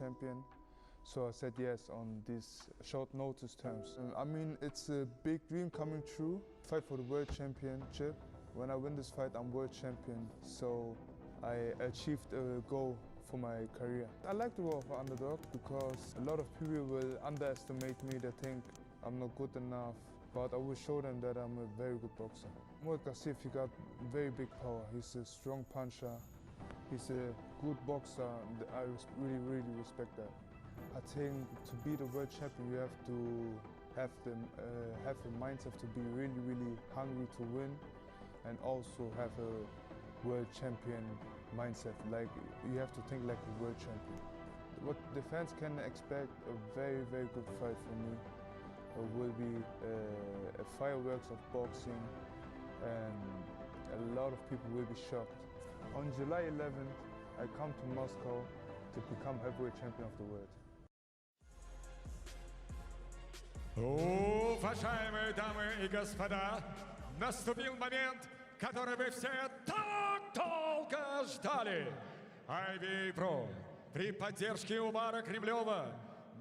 champion. So I said yes on these short notice terms. I mean, it's a big dream coming true. Fight for the world championship. When I win this fight, I'm world champion. So I achieved a goal for my career. I like the role of an underdog because a lot of people will underestimate me. They think I'm not good enough, but I will show them that I'm a very good boxer. Murat GASSIEV, he got very big power. He's a strong puncher. He's a good boxer. And I really respect that. I think to be the world champion, you have to have the mindset to be really hungry to win, and also have a world champion mindset. Like, you have to think like a world champion. What the fans can expect, a very good fight for me. It will be a fireworks of boxing, and a lot of people will be shocked. On July 11th, I come to Moscow to become heavyweight champion of the world. Уважаемые дамы и господа, наступил момент, который вы все так долго ждали. IBA.PRO при поддержке Умара Кремлева,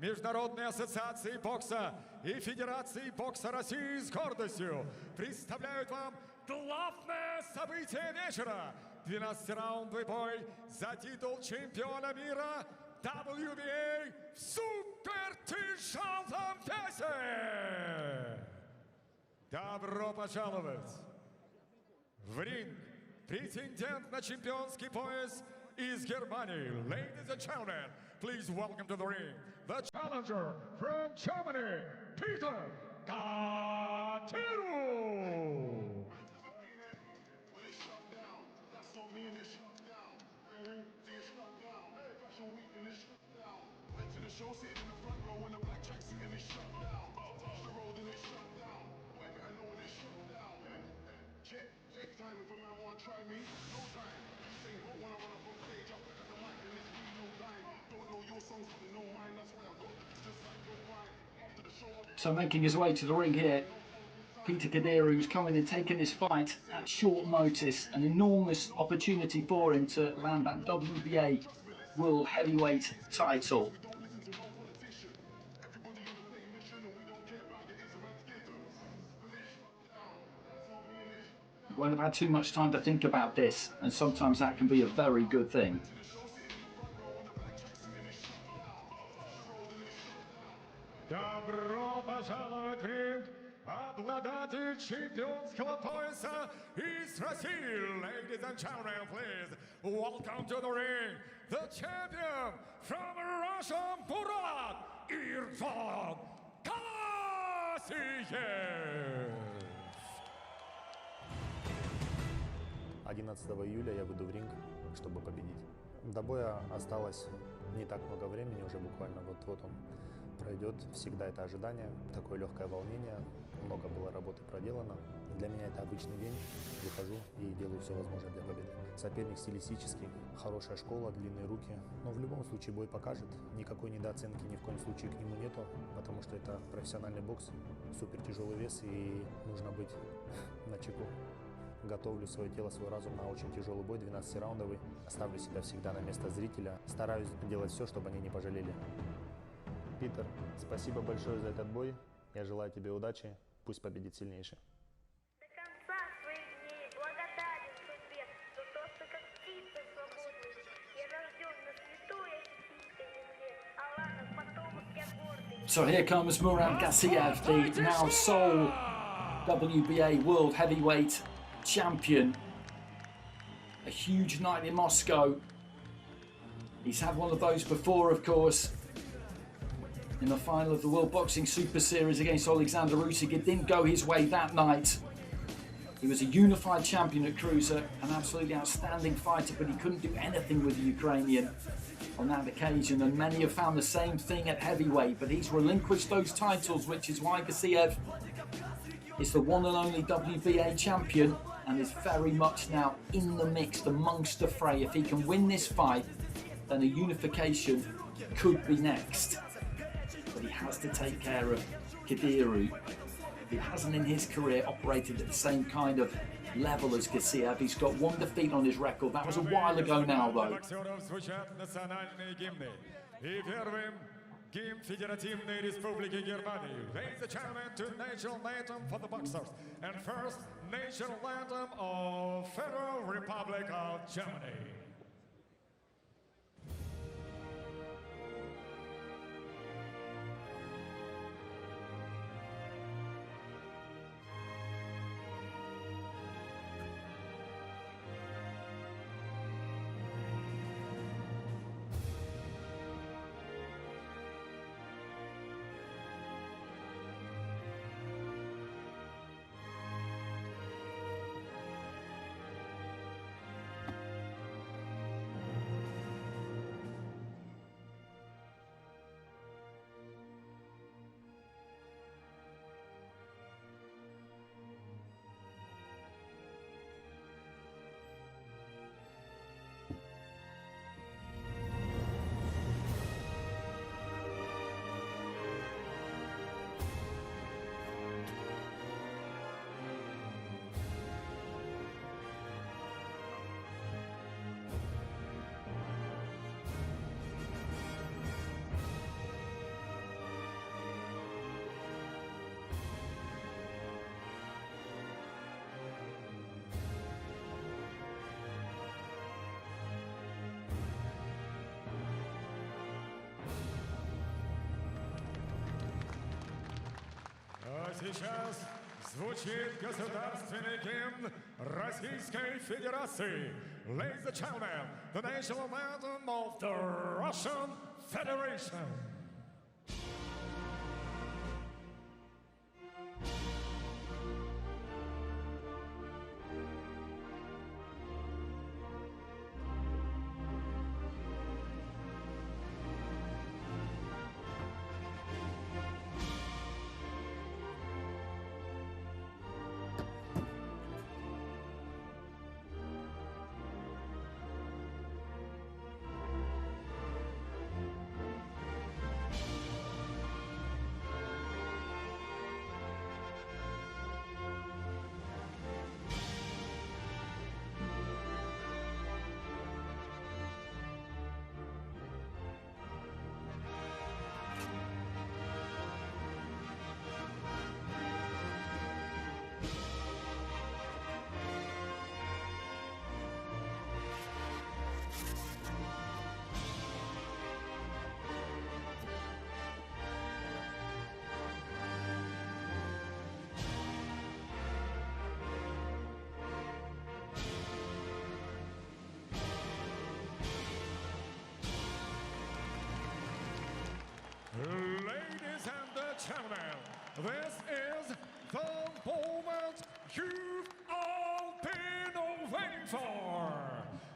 Международной ассоциации бокса и Федерации бокса России с гордостью представляют вам главное событие вечера. 12-раундовый бой за титул чемпиона мира WBA в супертяжелом весе. Добро пожаловать в ринг претендент на чемпионский пояс из Германии. Ladies and gentlemen, please welcome to the ring the challenger from Germany, Peter KADIRU. Went to the show, sitting in the front row in a black tracksuit and they shut down. Off the road and they shut down. Boy, I know when they shut down. Check time if a man wanna try me, no time. You say what when I run up on stage, I'll pick up the mic and it's me, no time. Don't know your songs, but they know mine, that's why I got just like good wine. After the show, so making his way to the ring here, Peter KADIRU, who's coming and taking this fight at short notice. An enormous opportunity for him to land that WBA World Heavyweight title. Won't have had too much time to think about this, and sometimes that can be a very good thing. Добро пожаловать в ринг, обладатель чемпионского пояса из России. Ladies and gentlemen, please welcome to the ring the champion from Russia, Murat GASSIEV. 11 июля я выйду в ринг, чтобы победить. До боя осталось не так много времени, уже буквально вот он пройдет. Всегда это ожидание, такое легкое волнение, много было работы проделано. Для меня это обычный день, выхожу и делаю все возможное для победы. Соперник стилистический, хорошая школа, длинные руки, но в любом случае бой покажет. Никакой недооценки ни в коем случае к нему нету, потому что это профессиональный бокс, супер тяжелый вес и нужно быть начеку. Готовлю свое тело, свой разум на очень тяжелый бой, 12-раундовый. Ставлю себя всегда на место зрителя. Стараюсь делать все, чтобы они не пожалели. Питер, спасибо большое за этот бой. Я желаю тебе удачи. Пусть победит сильнейший. До конца своих дней благодарен судьбе за то, что как птица свободный. Я рожден на святой осетинской земле. Аллах, потомок я гордый. So here comes Murat GASSIEV, the now sole WBA World Heavyweight champion. A huge night in Moscow. He's had one of those before, of course, in the final of the World Boxing Super Series against Alexander Usyk. It didn't go his way that night. He was a unified champion at cruiser, an absolutely outstanding fighter, but he couldn't do anything with the Ukrainian on that occasion, and many have found the same thing at heavyweight, but he's relinquished those titles, which is why GASSIEV is the one and only WBA champion and is very much now in the mix, amongst the fray. If he can win this fight, then a unification could be next. But he has to take care of KADIRU. He hasn't in his career operated at the same kind of level as GASSIEV. He's got one defeat on his record. That was a while ago now, though. И первым гимн Федеративной Республики Германии. Ladies and gentlemen, to national anthem for the boxers. And first, national anthem of Federal Republic of Germany. А сейчас звучит государственный гимн Российской Федерации. Ladies and gentlemen, the national anthem of the Russian Federation. Ladies and gentlemen, this is the moment you've all been waiting for.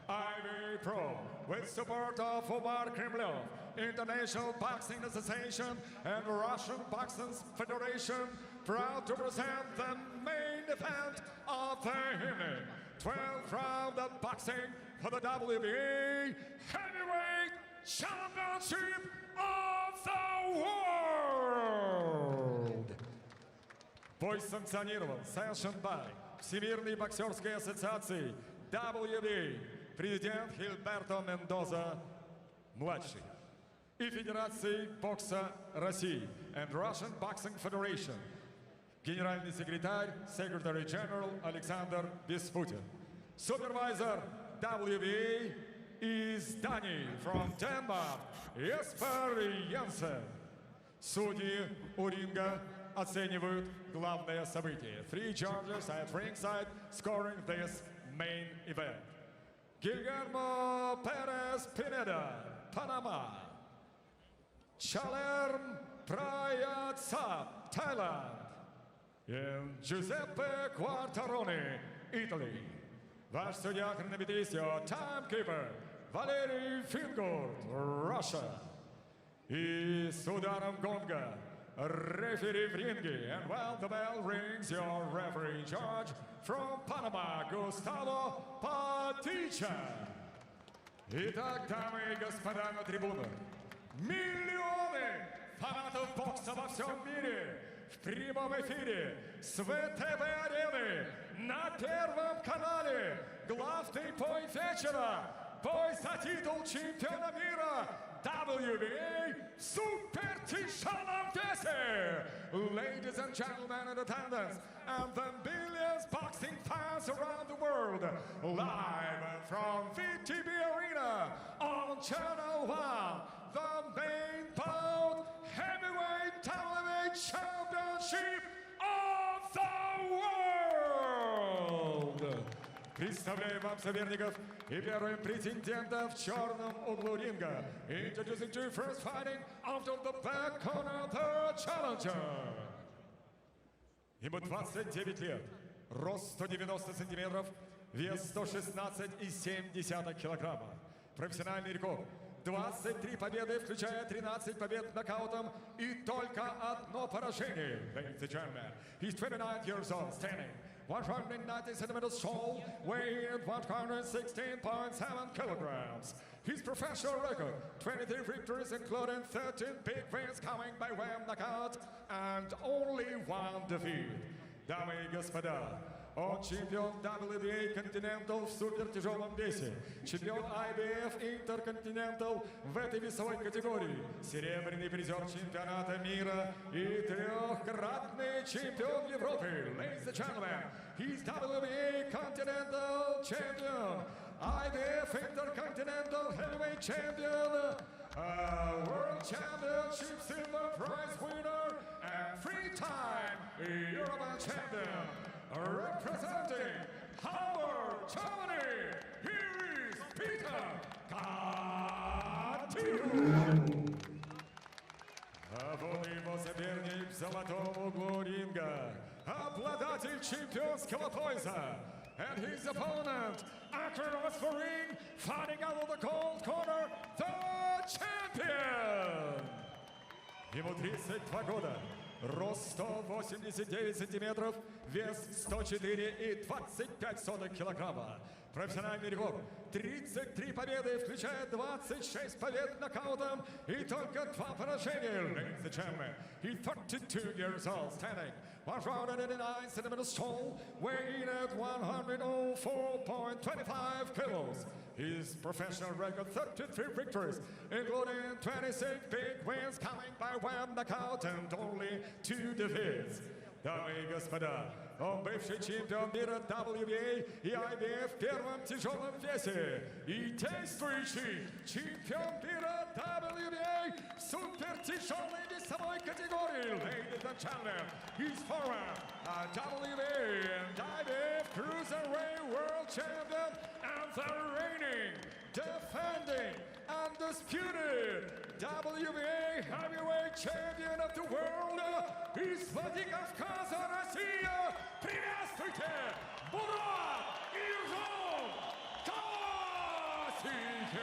IBA.PRO, with support of Umar Kremlov, International Boxing Association and Russian Boxing Federation, proud to present the main event of the evening. 12th round of boxing for the WBA Heavyweight Championship of the world! Бой санкционирован, sanctioned by Всемирной боксерской ассоциации WBA, президент Хильберто Мендоза младший, и Федерации бокса России and Russian Boxing Federation, генеральный секретарь, Secretary General Александр Беспутин, Supervisor WBA из Дании, from Denmark, Jesper Jensen. Судьи у ринга оценивают главное событие. 3 judges at ringside scoring this main event. Guillermo Perez Pineda, Panama. Chalerm Prayat-Sap, Thailand. And Giuseppe Quartarone, Italy. Ваш судья хронометрисио, timekeeper, Валерий Фингурт, Russia. И с ударом гонга, рефери в ринге. And while the bell rings, your referee in charge from Panama, Gustavo Paticha. Итак, дамы и господа на трибунах, миллионы фанатов бокса во всем мире в прямом эфире с ВТБ Арены на Первом канале. Главный бой вечера. Бой за титул чемпиона мира WBA Super Tishana Desi. Ladies and gentlemen in attendance, and the millions boxing fans around the world, live from VTB Arena on Channel 1, the main bout heavyweight WBA championship of the world. Представляем вам соперников и первым претендентом в черном углу ринга. Introducing to first fighting out of the back corner, the challenger. Ему 29 лет, рост 190 сантиметров, вес 116,7 килограмма. Профессиональный рекорд 23 победы, включая 13 побед нокаутом и только одно поражение. Ladies and gentlemen, he's 29 years old, standing 190 centimeters tall, weighing at 116.7 kilograms. His professional record, 23 victories, including 13 big wins coming by way of knockout, and only one defeat. Дамы и господа, он чемпион WBA Continental в супертяжелом весе, чемпион IBF Intercontinental в этой весовой категории, серебряный призер чемпионата мира и трехкратный чемпион Европы. Ladies and gentlemen, he's WBA Continental Champion, IBF Intercontinental Heavyweight Champion, World Championship Silver Prize winner, and three-time European Champion. Representing Hamburg, Germany, here is Peter KADIRU. А вот его соперник в золотом углу ринга, обладатель чемпионского пояса. And his opponent, across the ring, fighting out of the gold corner, the champion. Ему 32 года. Рост 189 сантиметров, вес 104,25 килограмма. Профессиональный рекорд 33 победы, включая 26 побед нокаутом и только 2 поражения. Ladies and gentlemen, he's 32 years old, standing 189 centimeters tall, weighing at 104.25 kilos. His professional record, 33 victories, including 26 big wins coming by way of knockout and only 2 defeats. Дамы и господа, он бывший чемпион мира WBA и IBF в первом тяжелом весе и действующий чемпион мира WBA в супертяжелой весовой категории. Ladies and gentlemen, he's former WBA and IBF Cruiserweight World Champion and the reigning, defending, undisputed WBA Heavyweight Champion of the world, из Владикавказа, Россия. Приветствуйте, Murat GASSIEV!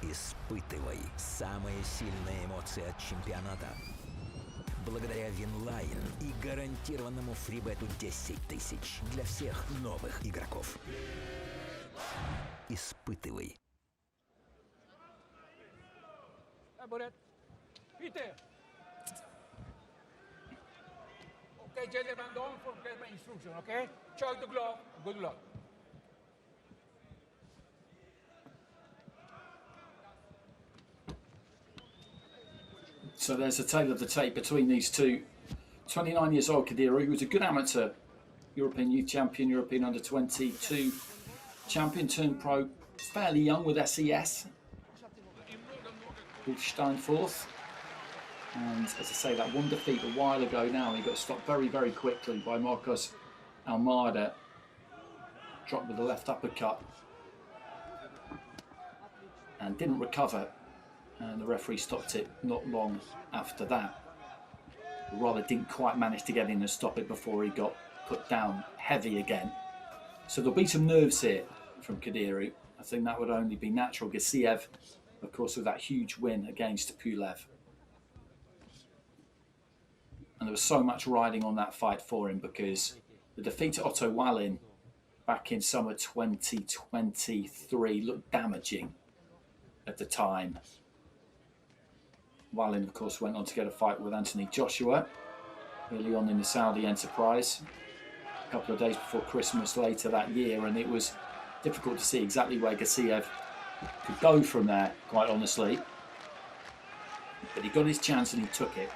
Испытывай самые сильные эмоции от чемпионата. Благодаря Винлайн и гарантированному фрибету 10 тысяч для всех новых игроков. Испытывай. Murat. Peter. Okay, gentlemen, don't forget my instruction, okay? Choke the glove. Good luck. So there's a tale of the tape between these two. 29 years old KADIRU, who was a good amateur, European Youth Champion, European Under-22 Champion turned pro, fairly young with SES, with Steinforth. And as I say, that one defeat a while ago now, he got stopped very, very quickly by Marcos Almeida. Dropped with a left uppercut and didn't recover. And the referee stopped it not long after that. Or rather, didn't quite manage to get in and stop it before he got put down heavy again. So there'll be some nerves here from KADIRU. I think that would only be natural. GASSIEV, of course, with that huge win against Pulev. And there was so much riding on that fight for him because the defeat to Otto Wallin back in summer 2023 looked damaging at the time. Wallin, of course, went on to get a fight with Anthony Joshua early on in the Saudi enterprise. couple of days before Christmas later that year, and it was difficult to see exactly where Gassiev could go from there, quite honestly. But he got his chance and he took it.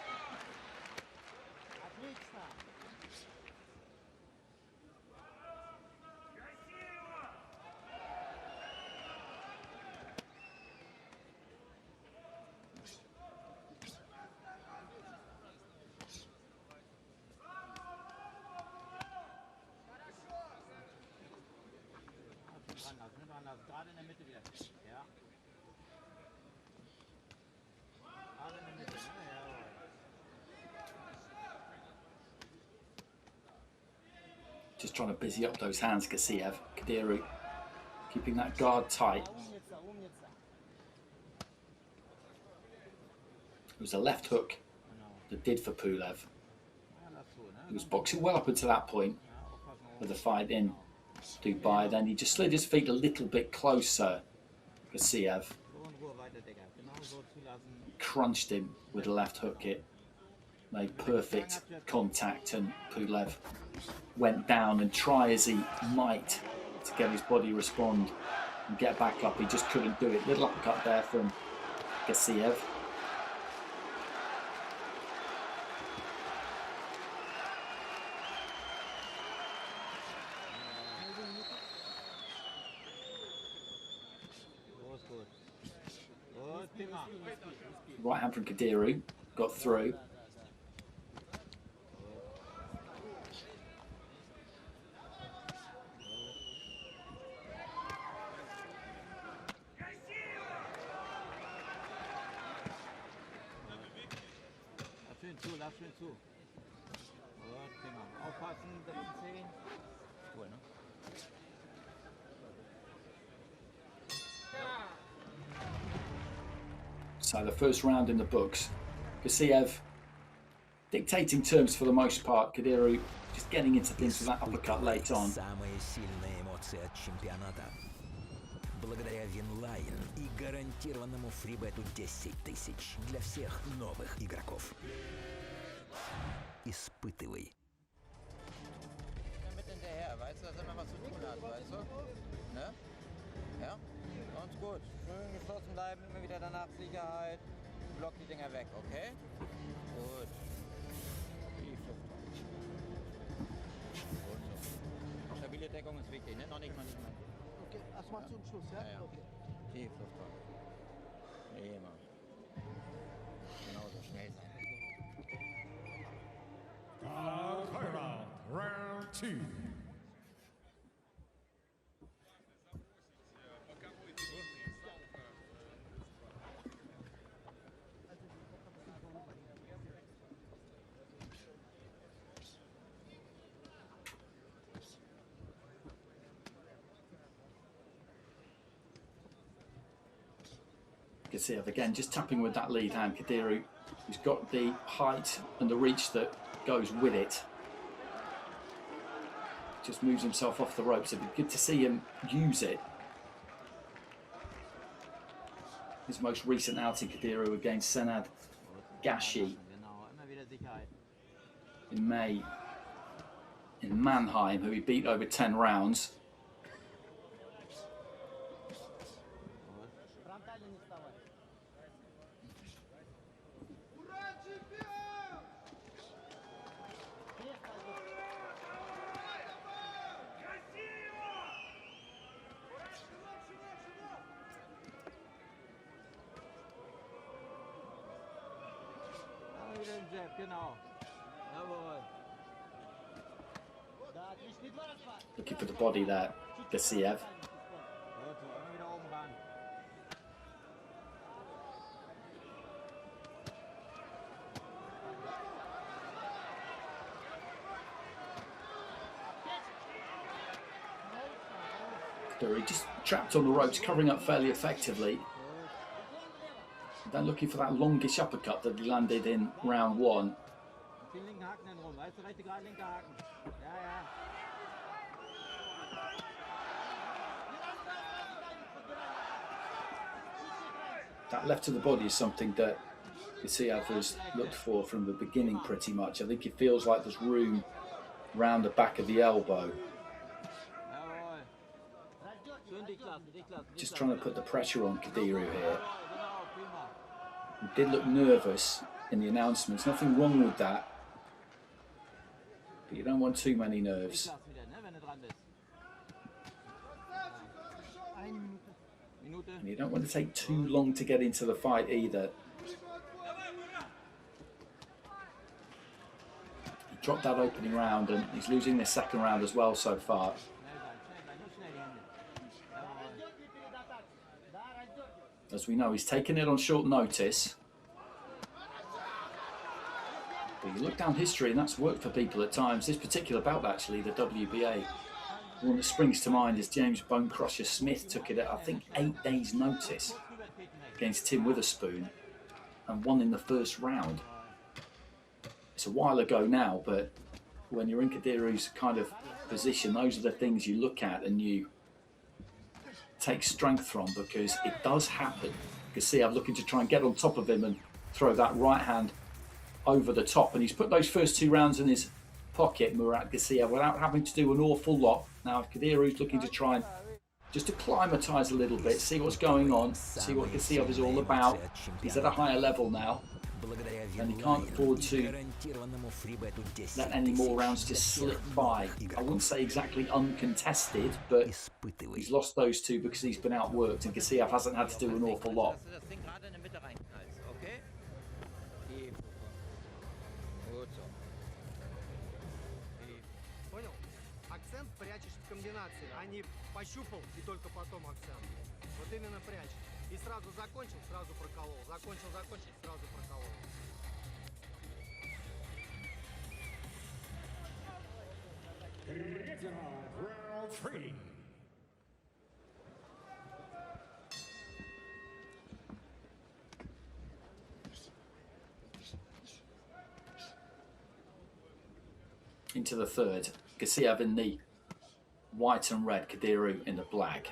Gerade in der Mitte wieder. Ja. Gerade in der Mitte. Ja. Just trying to busy up those hands, Gassiev. KADIRU keeping that guard tight. It was a left hook that did for Pulev. He was boxing well up until that point with the fight in Dubai. Then he just slid his feet a little bit closer, Gassiev. Crunched him with a left hook. It made perfect contact, and Pulev went down, and try as he might to get his body respond and get back up, he just couldn't do it. Little uppercut there from Gassiev. Right hand from KADIRU, got through. Lass schön zu. Gut, prima. Aufpassen, das sind 10. Cool, ne? So the first round in the books. Gassiev dictating terms for the most part. KADIRU just getting into things with that uppercut late on. Самые сильные эмоции от чемпионата. Благодаря Винлайн и гарантированному фрибету 10 тысяч для всех новых игроков. Испытывай. Mit hinterher, weißt du, dass er noch was zu tun hat, weißt du? Ne? Ja? Ganz gut. Schön geschlossen bleiben, immer wieder danach Sicherheit. Block die Dinger weg, okay? Gut. Tief Luft. Gut so. Stabile Deckung ist wichtig, ne? Noch nicht mal. Okay, erstmal zum Schluss, ja? Ja. Okay. Tief Luft. Immer. Genauso schnell sein. Round 2. Gassiev again just tapping with that lead hand. KADIRU, who's got the height and the reach that goes with it, just moves himself off the ropes. It'd be good to see him use it. His most recent outing, KADIRU, against Murat GASSIEV in May in Mannheim, who he beat over 10 rounds. Genau. Jawohl. Looking for the body there, Gassiev. KADIRU just trapped on the ropes, covering up fairly effectively. Then looking for that longish uppercut that he landed in round 1. That left to the body is something that Gassiev has looked for from the beginning pretty much. I think it feels like there's room round the back of the elbow. Just trying to put the pressure on KADIRU here. He did look nervous in the announcements. Nothing wrong with that. But you don't want too many nerves. And you don't want to take too long to get into the fight either. He dropped that opening round and he's losing this second round as well so far. As we know, he's taken it on short notice. But you look down history and that's worked for people at times. This particular bout actually, the WBA, one that springs to mind is James Bone Crusher Smith took it at I think 8 days notice against Tim Witherspoon and won in the first round. It's a while ago now, but when you're in KADIRU's kind of position, those are the things you look at and you take strength from, because it does happen. GASSIEV looking to try and get on top of him and throw that right hand over the top, and he's put those first 2 rounds in his pocket, Murat GASSIEV, without having to do an awful lot. Now KADIRU's looking to try and just acclimatise a little bit, see what's going on, see what GASSIEV is all about. He's at a higher level now, and he can't afford to let any more rounds just slip by. I wouldn't say exactly uncontested, but he's lost those 2 because he's been outworked, and GASSIEV hasn't had to do an awful lot. Акцент прячешь в комбинации, а не пощупал и только потом акцент. Вот именно прячь. И сразу закончил, сразу проколол. Закончил, сразу проколол. Round 3. Into the third. GASSIEV in the white and red, KADIRU in the black.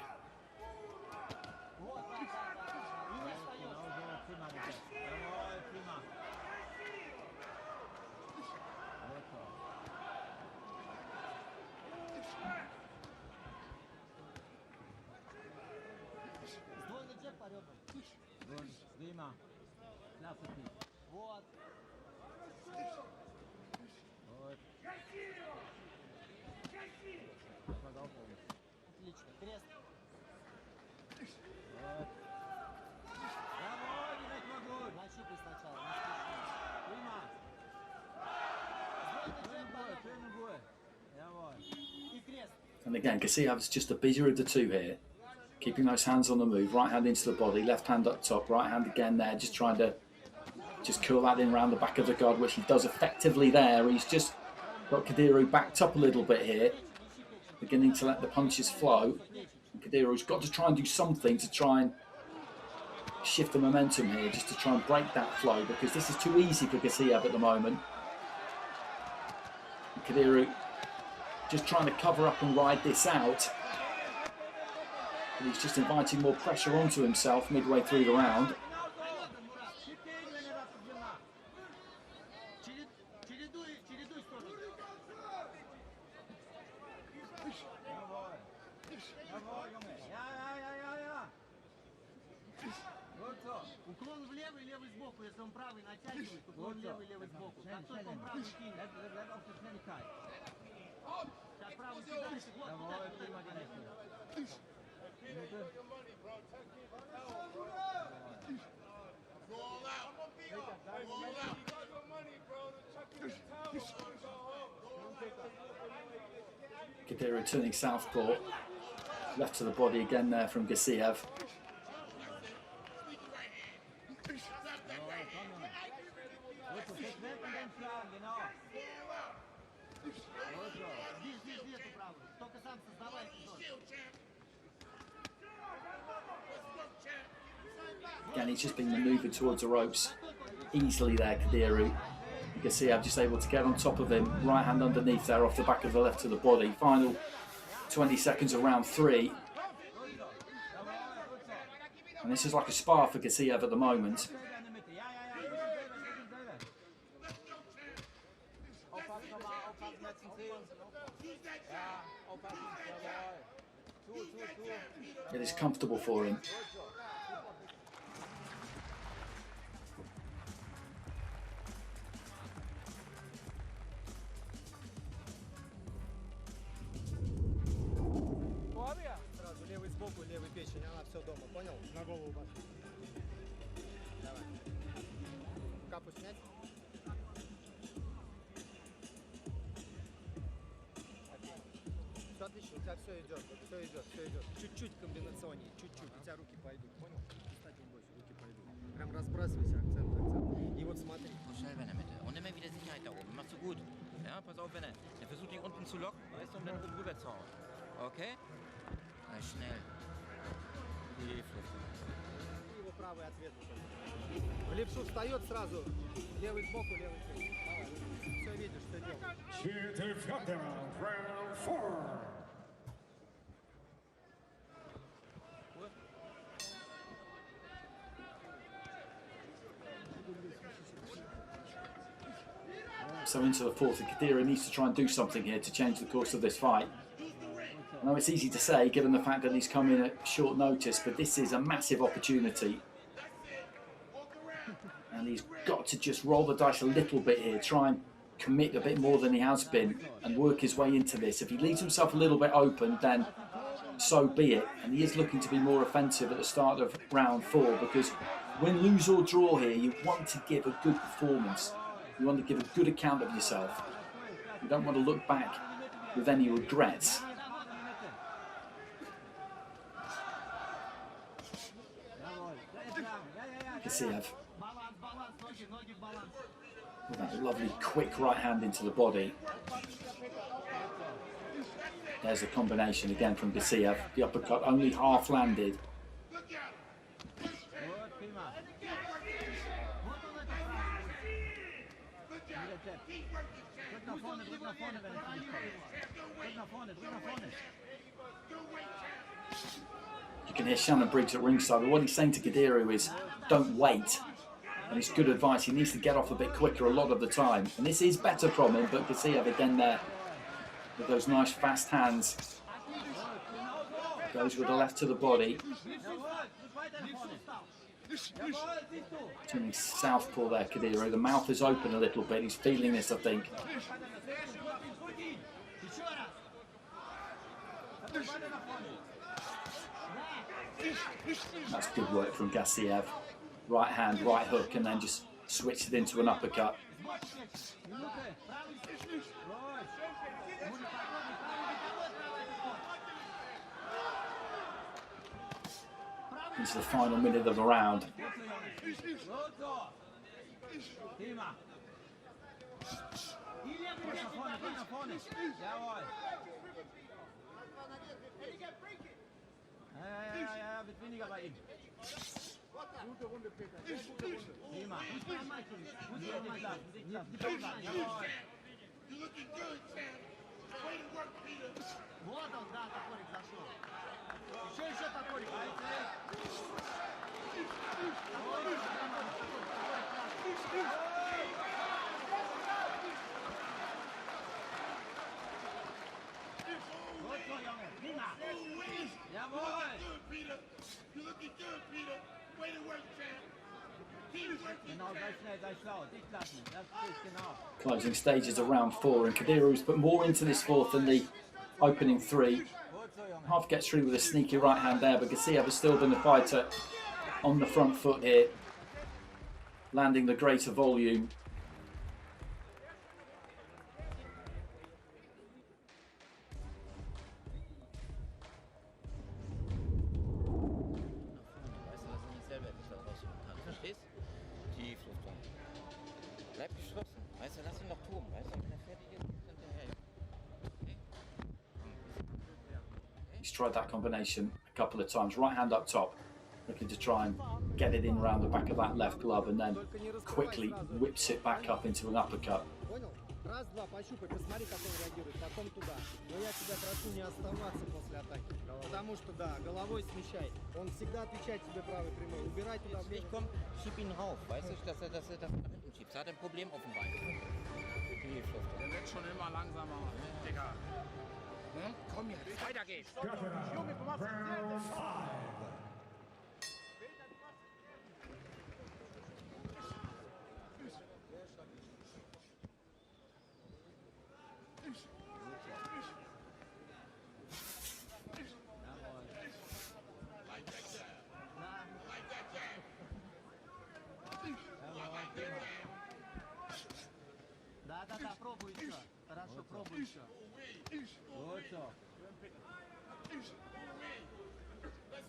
And again, GASSIEV's just the busier of the 2 here. Keeping those hands on the move, right hand into the body, left hand up top, right hand again there, just trying to just curl that in around the back of the guard, which he does effectively there. He's just got KADIRU backed up a little bit here, beginning to let the punches flow. And KADIRU's got to try and do something to try and shift the momentum here, just to try and break that flow, because this is too easy for GASSIEV at the moment. And KADIRU just trying to cover up and ride this out. And he's just inviting more pressure onto himself midway through the round. Уклон в левый, левый сбоку. Если он правый натягивает, уклон левый, левый сбоку. Как только он правый кинет. Сейчас правый кидает, вот KADIRU turning southpaw. Left to the body again there from GASSIEV. Again, he's just been manoeuvred towards the ropes easily there, KADIRU. GASSIEV just able to get on top of him. Right hand underneath there off the back of the left to the body. Final 20 seconds of round 3. And this is like a spar for GASSIEV at the moment. It is comfortable for him. Сразу левый сбоку, левый печень, она все дома, понял? На голову башню. Давай. Капу снять. Все отлично, у тебя все идет, все идет, все идет. Чуть-чуть комбинационнее, чуть-чуть, у тебя руки пойдут, понял? Кстати, не бойся, руки пойдут. Прям разбрасывайся, акцент, акцент. И вот смотри. Schnell in der Mitte. Und immer wieder Sicherheit da oben. Machst du gut. Ja, pass auf, wenn er versucht, dich unten zu locken, weißt du, um dann oben rüber zu hauen. Okay? Na, schnell. Его правый ответ. В левшу встает сразу. Левый сбоку, левый сбоку. Давай, все видишь, что делаешь. Round 4. So into the fourth, and KADIRU needs to try and do something here to change the course of this fight. I know it's easy to say, given the fact that he's come in at short notice, but this is a massive opportunity. And he's got to just roll the dice a little bit here, try and commit a bit more than he has been, and work his way into this. If he leaves himself a little bit open, then so be it. And he is looking to be more offensive at the start of round 4, because win, lose or draw here, you want to give a good performance. You want to give a good account of yourself. You don't want to look back with any regrets. GASSIEV with that lovely quick right hand into the body. There's a combination again from GASSIEV. The uppercut only half landed. You can hear Shannon Briggs at ringside, but what he's saying to KADIRU is don't wait. And it's good advice. He needs to get off a bit quicker a lot of the time. And this is better from him, but GASSIEV again there with those nice fast hands. Goes with the left to the body. Turning southpaw there, KADIRU. The mouth is open a little bit. He's feeling this, I think. That's good work from GASSIEV. Right hand, right hook, and then just switched it into an uppercut. Into the final minute of the round. Вот он, да, топорик зашел. Еще топорик. Вот твой, Junge. Prima. Jawohl. You're looking good, Peter. Way to work, champ. Genau, sei schnell, sei schlau. Dicht lassen. Das ist genau. Closing stages of round 4, and KADIRU's put more into this fourth than the opening 3. Half gets through with a sneaky right hand there, but GASSIEV has still been the fighter on the front foot here, landing the greater volume. He's tried that combination a couple of times. Right hand up top, looking to try and get it in around the back of that left glove, and then quickly whips it back up into an uppercut. Раз, два, пощупай, посмотри, как он реагирует, потом туда. Но я тебя прошу не оставаться после атаки, потому что, да, головой смещай. Он всегда отвечает тебе правой прямой. Убирай туда. Komm, schieb ihn rauf, weißt du, dass er nach hinten schiebt. Er hat ein Problem auf dem Bein. Der wird schon immer langsamer, Digga. Ne? Komm jetzt, weiter geht's. Junge, du machst das sehr, sehr toll. Да, пробуй еще. Хорошо, пробуй еще. Вот все.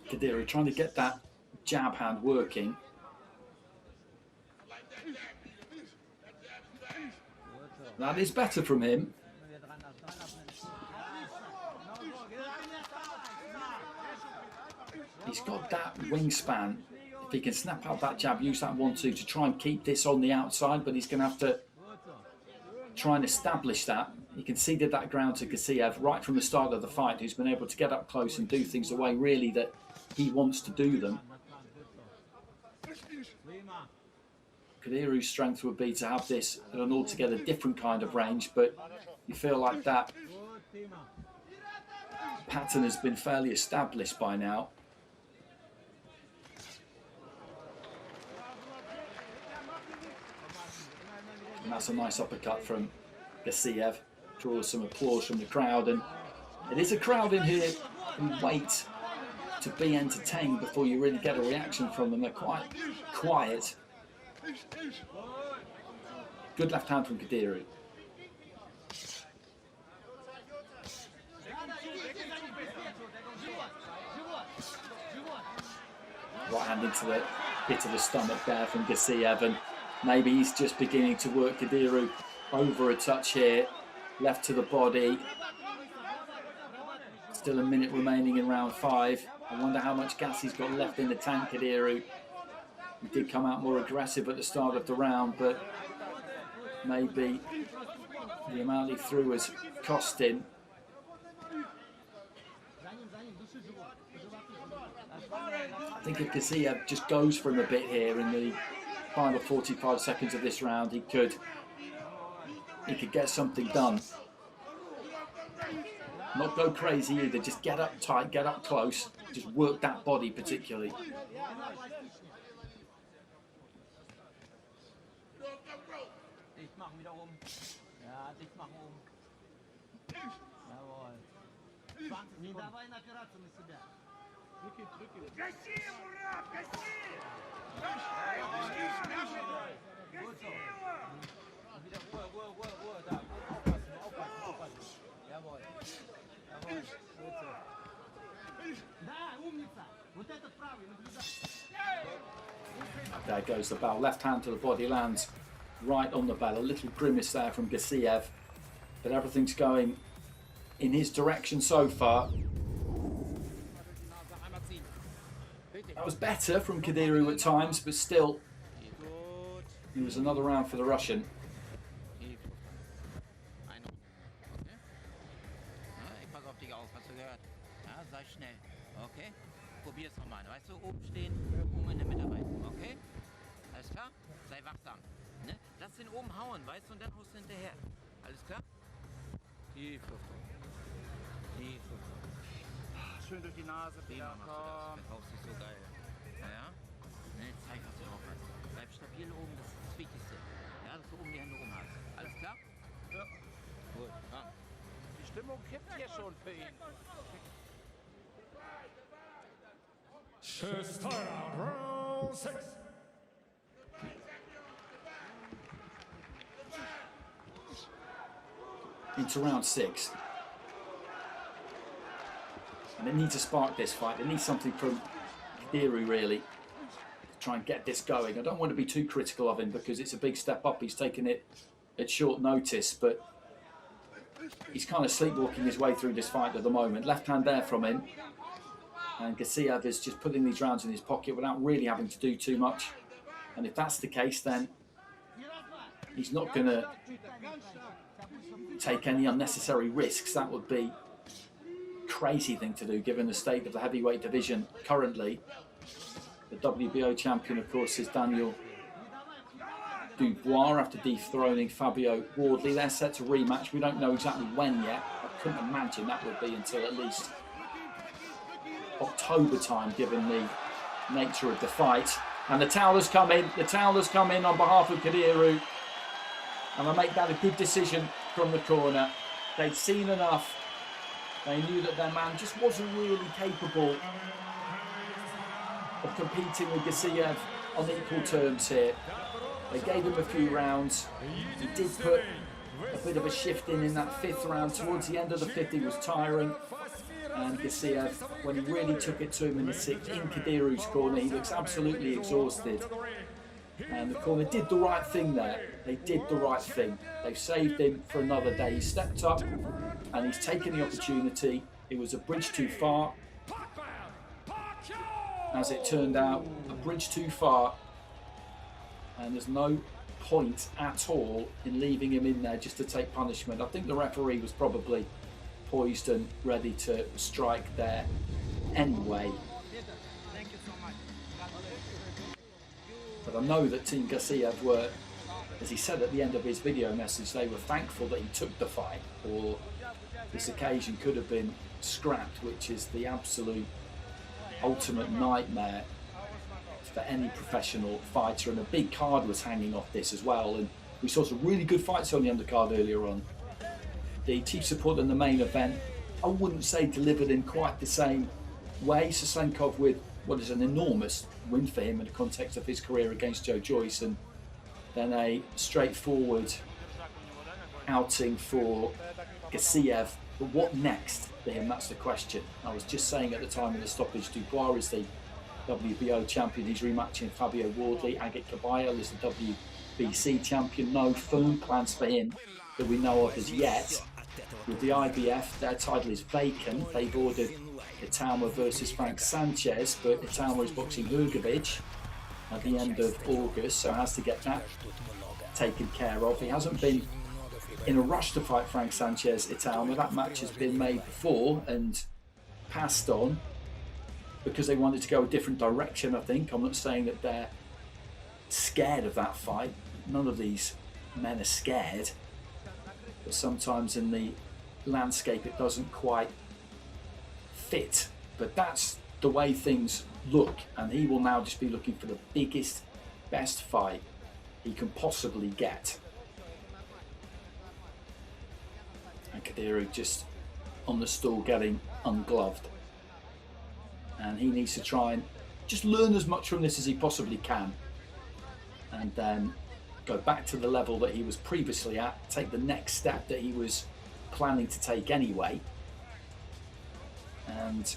KADIRU trying to get that jab hand working. That is better from him. He's got that wingspan. If he can snap out that jab, use that 1-2 to try and keep this on the outside, but he's going to have to try and establish that. He conceded that ground to GASSIEV right from the start of the fight, who's been able to get up close and do things the way really that he wants to do them. KADIRU's strength would be to have this at an altogether different kind of range, but you feel like that pattern has been fairly established by now. And that's a nice uppercut from GASSIEV. Draws some applause from the crowd, and it is a crowd in here who wait to be entertained before you really get a reaction from them. They're quite quiet. Good left hand from KADIRU. Right hand into the hit of the stomach there from GASSIEV, and maybe he's just beginning to work KADIRU over a touch here. Left to the body. Still a minute remaining in round 5. I wonder how much gas he's got left in the tank, KADIRU. He did come out more aggressive at the start of the round, but maybe the amount he threw has cost him. I think if GASSIEV just goes for him a bit here in the final 45 seconds of this round, he could get something done. Not go crazy either, just get up tight, get up close, just work that body particularly. Не давай напираться на себя. Гаси, Мурат, гаси! There goes the bell. Left hand to the body, lands right on the bell. A little grimace there from GASSIEV, but everything's going in his direction so far. That was better from KADIRU at times, but still, it was another round for the Russian. Okay? Probier's nochmal. Weißt du, oben stehen, oben in der Mitte rein. Okay? Alles klar? Sei wachsam. Ne? Lass den oben hauen, weißt du, und dann haust du hinterher. Alles klar? Tief Luft. Tief Luft. Schön durch die Nase, Prima machst du das. Der Faust ist so geil. Ja? Ne, zeig, was du drauf hast. Bleib stabil oben, das ist das Wichtigste. Ja, dass du oben die Hände oben hast. Alles klar? Ja. Gut, komm. Die Stimmung kippt hier schon für ihn. Start out, round 6. Into round 6. And it needs to spark this fight. It needs something from KADIRU really to try and get this going. I don't want to be too critical of him because it's a big step up. He's taken it at short notice, but he's kind of sleepwalking his way through this fight at the moment. Left hand there from him. And GASSIEV is just putting these rounds in his pocket without really having to do too much. And if that's the case, then he's not going to take any unnecessary risks. That would be a crazy thing to do, given the state of the heavyweight division currently. The WBO champion, of course, is Daniel Dubois after dethroning Fabio Wardley. They're set to rematch. We don't know exactly when yet. I couldn't imagine that would be until at least October time, given the nature of the fight. And the towel has come in. The towel has come in on behalf of KADIRU. And I make that a good decision from the corner. They'd seen enough. They knew that their man just wasn't really capable of competing with Gassiev on equal terms here. They gave him a few rounds. He did put a bit of a shift in that 5th round. Towards the end of the 5th, he was tiring. And Gassiev, when he really took it to him in the 6th, in KADIRU's corner, he looks absolutely exhausted. And the corner did the right thing there. They did the right thing. They've saved him for another day. He stepped up and he's taken the opportunity. It was a bridge too far. As it turned out, a bridge too far. And there's no point at all in leaving him in there just to take punishment. I think the referee was probably poised and ready to strike there anyway. But I know that Team Gassiev were, as he said at the end of his video message, they were thankful that he took the fight, or this occasion could have been scrapped, which is the absolute ultimate nightmare for any professional fighter. And a big card was hanging off this as well, and we saw some really good fights on the undercard earlier on. The chief support in the main event, I wouldn't say delivered in quite the same way. Sosenkov with what is an enormous win for him in the context of his career against Joe Joyce, and then a straightforward outing for Gassiev. But what next for him? That's the question. I was just saying at the time of the stoppage, Dubois is the WBO champion. He's rematching Fabio Wardley. Agit Kabayel is the WBC champion. No firm plans for him that we know of as yet. With the IBF, their title is vacant. They've ordered Itauma versus Frank Sanchez, but Itauma is boxing Hrgovic at the end of August, so has to get that taken care of. He hasn't been in a rush to fight Frank Sanchez Itauma. That match has been made before and passed on because they wanted to go a different direction, I think. I'm not saying that they're scared of that fight. None of these men are scared. But sometimes in the landscape it doesn't quite fit. But that's the way things look, and he will now just be looking for the biggest, best fight he can possibly get. And KADIRU just on the stool getting ungloved. And he needs to try and just learn as much from this as he possibly can, and then go back to the level that he was previously at, take the next step that he was planning to take anyway, and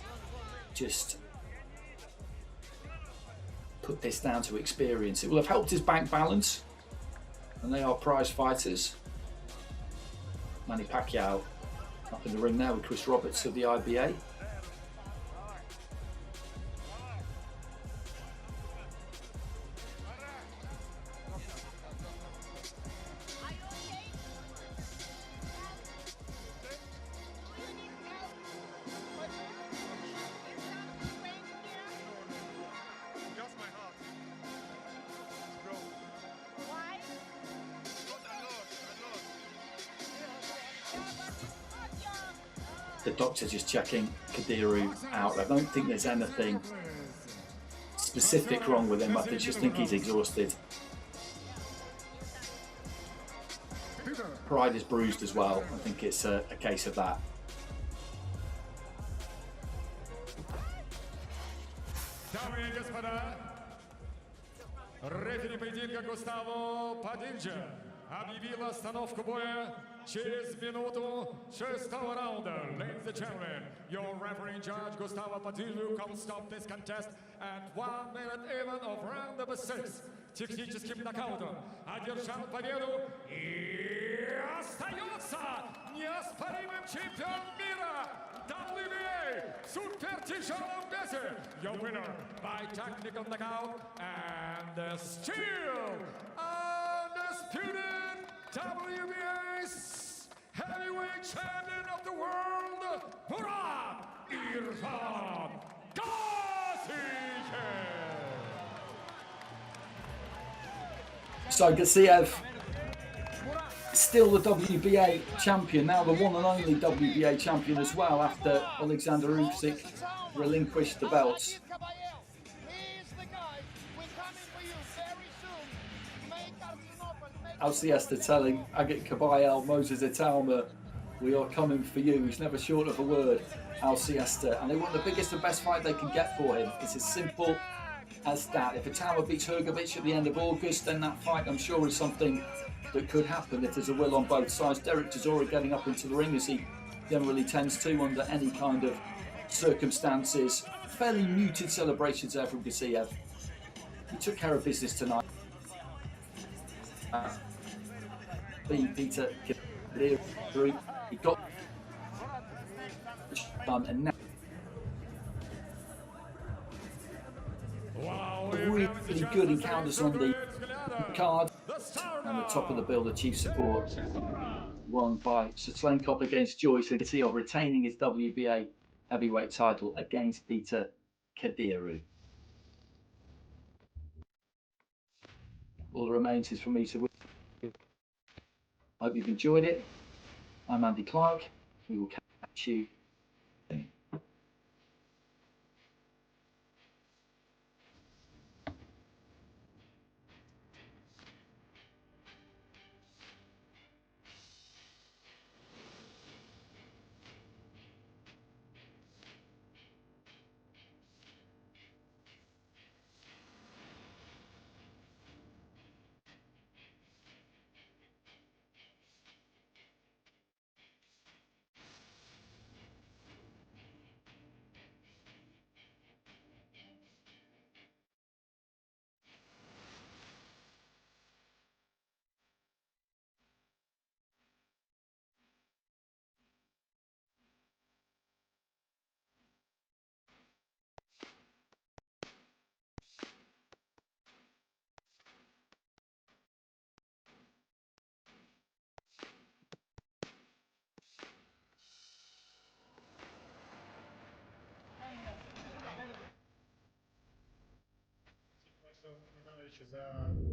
just put this down to experience. It will have helped his bank balance, and they are prize fighters. Manny Pacquiao up in the ring now with Chris Roberts of the IBA. The doctor's just checking KADIRU out. I don't think there's anything specific wrong with him. I just think he's exhausted. Pride is bruised as well. I think it's a case of that. Дамы и господа, рефери поединка Густаво Падильджа объявил остановку боя через минуту 6-го раунда. Ladies and gentlemen, your referee in charge Gustavo Padillo will stop this contest at 1 minute even of round number 6. Техническим нокаутом одержал победу и остается неоспоримым чемпионом мира WBA супертяжелом весе. Your winner by technical knockout and still undisputed WBA's heavyweight champion of the world, Murat GASSIEV. So Gassiev, still the WBA champion, now the one and only WBA champion as well, after Alexander Usyk relinquished the belts. Alcesta telling Agit Kabayel, Moses Italma, we are coming for you. He's never short of a word, Alcesta. And they want the biggest and best fight they can get for him. It's as simple as that. If Italma beats Hrgovic at the end of August, then that fight, I'm sure, is something that could happen if there's a will on both sides. Derek Chisora getting up into the ring, as he generally tends to under any kind of circumstances. Fairly muted celebrations there from Gassiev. He took care of business tonight. Beat Peter KADIRU. He got done, and now really good encounters on the card. And the top of the bill, the chief support, won by Sotlenkov against Joyce, and Gassiev retaining his WBA heavyweight title against Peter KADIRU. All that remains is for me to win. I hope you've enjoyed it. I'm Andy Clark. We will catch you soon.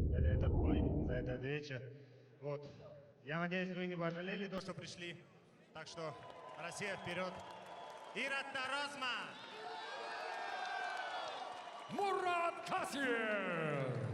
За этот бой, за этот вечер. Вот. Я надеюсь, вы не пожалели то, что пришли. Так что Россия вперед. Ират Таразма! Murat GASSIEV!